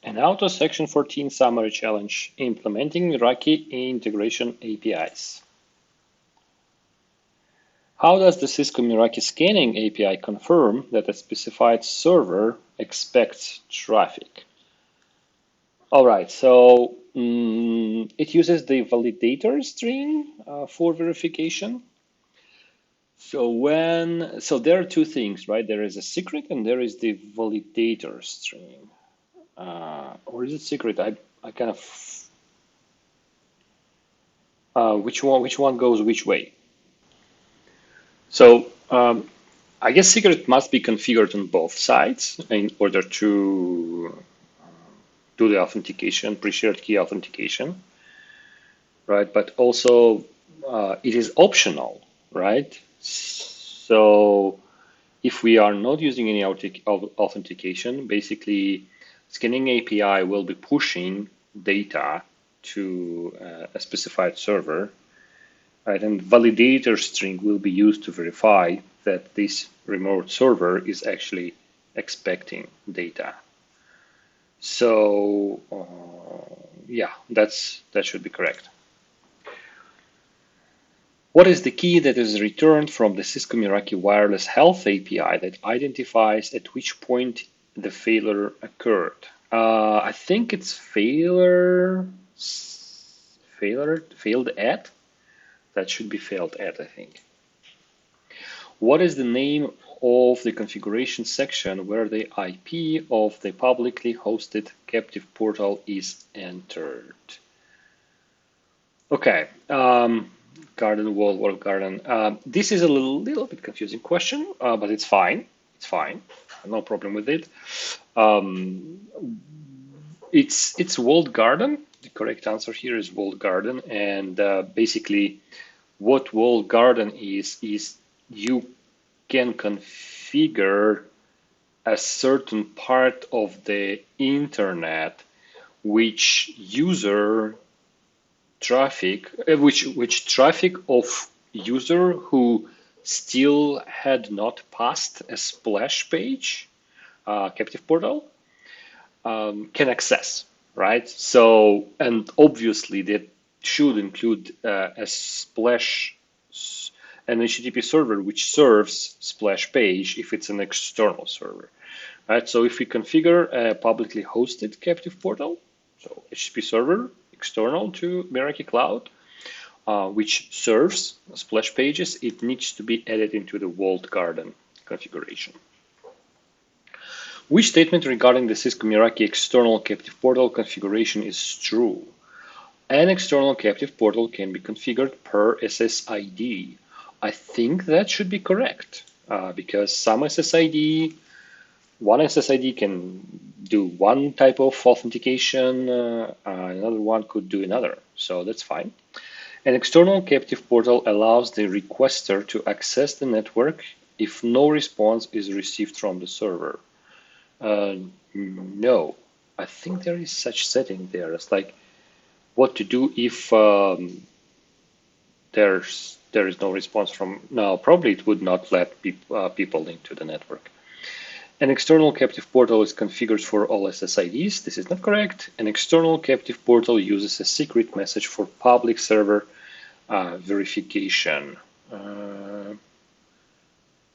ENAUTO Section 14 Summary Challenge, Implementing Meraki Integration APIs. How does the Cisco Meraki Scanning API confirm that a specified server expects traffic? All right, so it uses the validator string for verification. So there are two things, right? There is a secret and there is the validator string. Or is it secret? I kind of which one goes which way? So I guess secret must be configured on both sides in order to do the authentication, pre-shared key authentication, right? But also it is optional, right? So if we are not using any authentication, basically scanning API will be pushing data to a specified server, right? And validator string will be used to verify that this remote server is actually expecting data. So yeah, that should be correct. What is the key that is returned from the Cisco Meraki Wireless Health API that identifies at which point the failure occurred? I think it's failed at. That should be failed at, I think. What is the name of the configuration section where the IP of the publicly hosted captive portal is entered? Okay, garden wall, walled garden. This is a little bit confusing question, but it's fine. It's fine. No problem with it. It's walled garden. The correct answer here is walled garden, and basically, what walled garden is you can configure a certain part of the internet which user traffic, which traffic of user who still had not passed a splash page, captive portal, can access, right? So, and obviously that should include a splash, an HTTP server which serves splash page if it's an external server, right? So if we configure a publicly hosted captive portal, so HTTP server external to Meraki Cloud, which serves splash pages, it needs to be added into the walled garden configuration. Which statement regarding the Cisco Meraki external captive portal configuration is true? An external captive portal can be configured per SSID. I think that should be correct because some SSID, one SSID can do one type of authentication, another one could do another, so that's fine. An external captive portal allows the requester to access the network if no response is received from the server. No, I think there is such setting there. It's like what to do if there is no response from. No, probably it would not let people into the network. An external captive portal is configured for all SSIDs. This is not correct. An external captive portal uses a secret message for public server verification.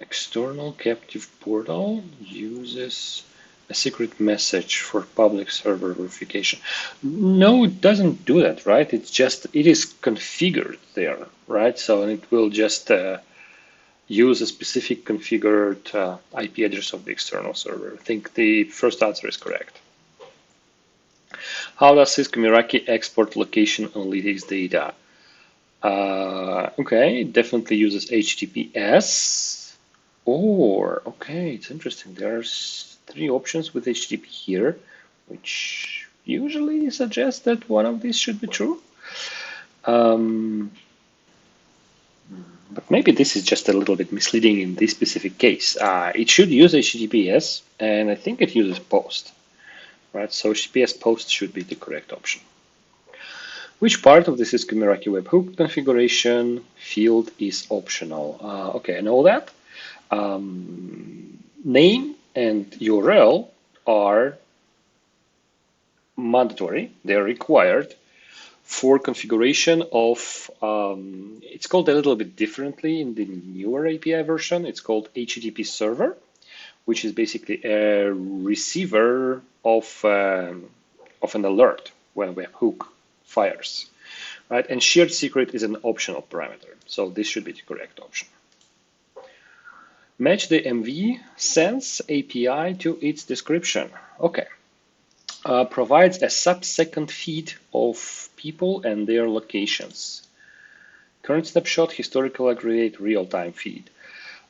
External captive portal uses a secret message for public server verification. No, it doesn't do that, right? It's just, it is configured there, right? So it will just use a specific configured IP address of the external server. I think the first answer is correct. How does Cisco Meraki export location analytics data? Okay, it definitely uses HTTPS. Or, okay, it's interesting. There's 3 options with HTTP here, which usually suggest that one of these should be true. But maybe this is just a little bit misleading in this specific case. It should use HTTPS, and I think it uses POST, right? So HTTPS POST should be the correct option. Which part of the Cisco Meraki webhook configuration field is optional? Okay, I know that. Name and URL are mandatory, they're required for configuration of, it's called a little bit differently in the newer API version. It's called HTTP server, which is basically a receiver of an alert when a webhook fires, right? And shared secret is an optional parameter, so this should be the correct option. Match the MV sense API to its description. Okay. Provides a sub-second feed of people and their locations. Current snapshot, historical aggregate, real-time feed.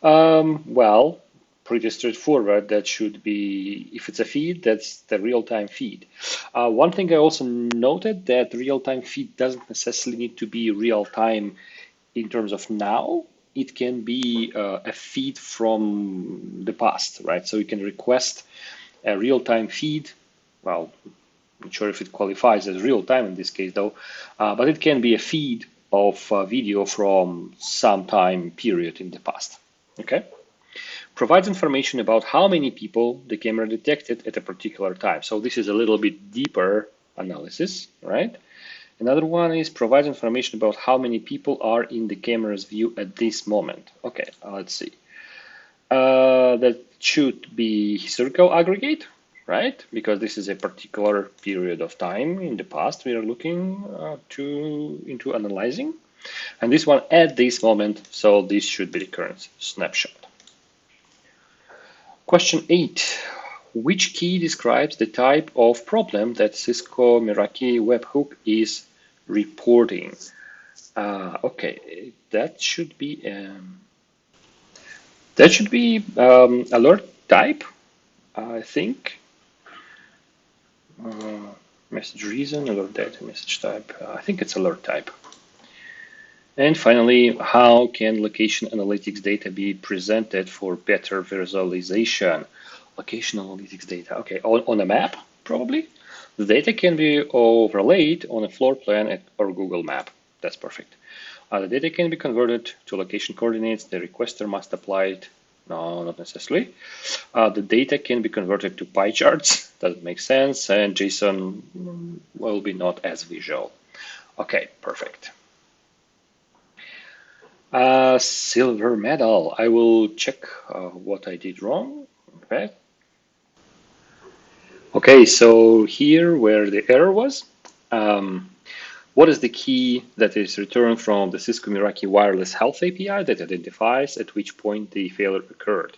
Well, pretty straightforward. That should be, if it's a feed, that's the real-time feed. One thing I also noted that real-time feed doesn't necessarily need to be real-time in terms of now. It can be a feed from the past, right? So you can request a real-time feed. Well, I'm not sure if it qualifies as real-time in this case though, but it can be a feed of video from some time period in the past, okay? Provides information about how many people the camera detected at a particular time. So this is a little bit deeper analysis, right? Another one is provides information about how many people are in the camera's view at this moment. Okay, let's see. That should be historical aggregate, right? Because this is a particular period of time in the past we are looking into analyzing. And this one at this moment, so this should be the current snapshot. Question 8. Which key describes the type of problem that Cisco Meraki webhook is reporting? Okay, that should be alert type, I think. Message reason, alert data, message type. I think it's alert type. And finally, how can location analytics data be presented for better visualization? Location analytics data, okay, on a map, probably. The data can be overlaid on a floor plan or Google map. That's perfect. The data can be converted to location coordinates. The requester must apply it. No, not necessarily. The data can be converted to pie charts. That makes sense. And JSON will be not as visual. Okay, perfect. Silver medal. I will check what I did wrong. Okay. Okay, so here where the error was, what is the key that is returned from the Cisco Meraki wireless health API that identifies at which point the failure occurred?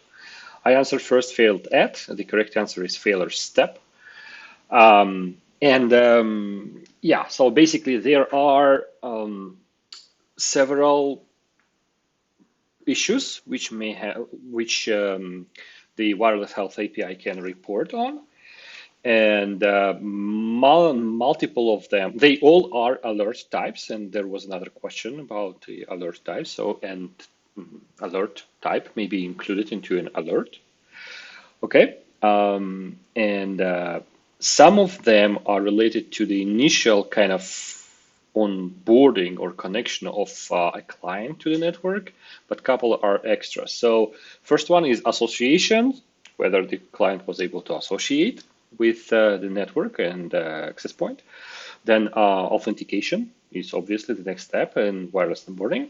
I answered first failed at. The correct answer is failure step. Yeah, so basically there are several issues which the wireless health API can report on. And multiple of them, they all are alert types. And there was another question about the alert types. So, and alert type may be included into an alert. Okay. Some of them are related to the initial kind of onboarding or connection of a client to the network, but a couple are extra. So first one is association, whether the client was able to associate with the network and access point. Then authentication is obviously the next step in wireless onboarding.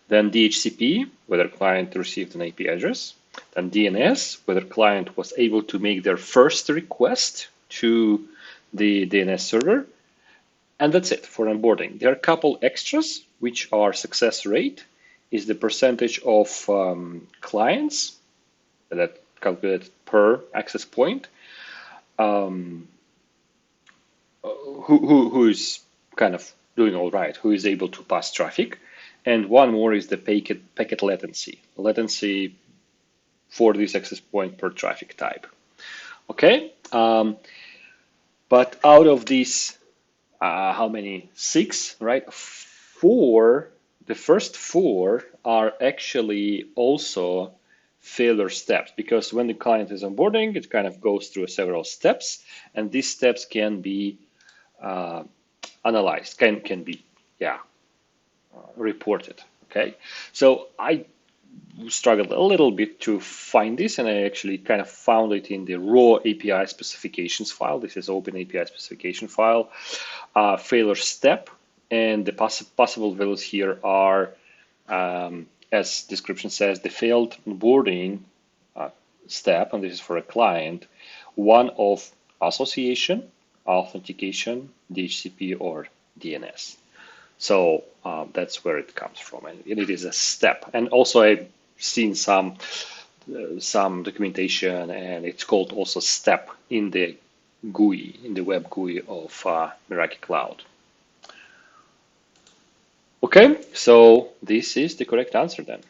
Then DHCP, whether client received an IP address. Then DNS, whether client was able to make their first request to the DNS server. And that's it for onboarding. There are a couple extras, which are success rate, is the percentage of clients that calculated per access point, who is kind of doing all right, who is able to pass traffic. And one more is the packet latency for this access point per traffic type. Okay, but out of these, how many? 6, right? 4, the first 4 are actually also failure steps, because when the client is onboarding, it kind of goes through several steps, and these steps can be analyzed, can be reported. Okay, so I struggled a little bit to find this, and I actually kind of found it in the raw API specifications file. This is Open API specification file, failure step, and the possible values here are, as description says, the failed onboarding step, and this is for a client, one of association, authentication, DHCP, or DNS. So that's where it comes from, and it is a step. And also I've seen some documentation, and it's called also step in the GUI, in the web GUI of Meraki Cloud. Okay, so this is the correct answer then.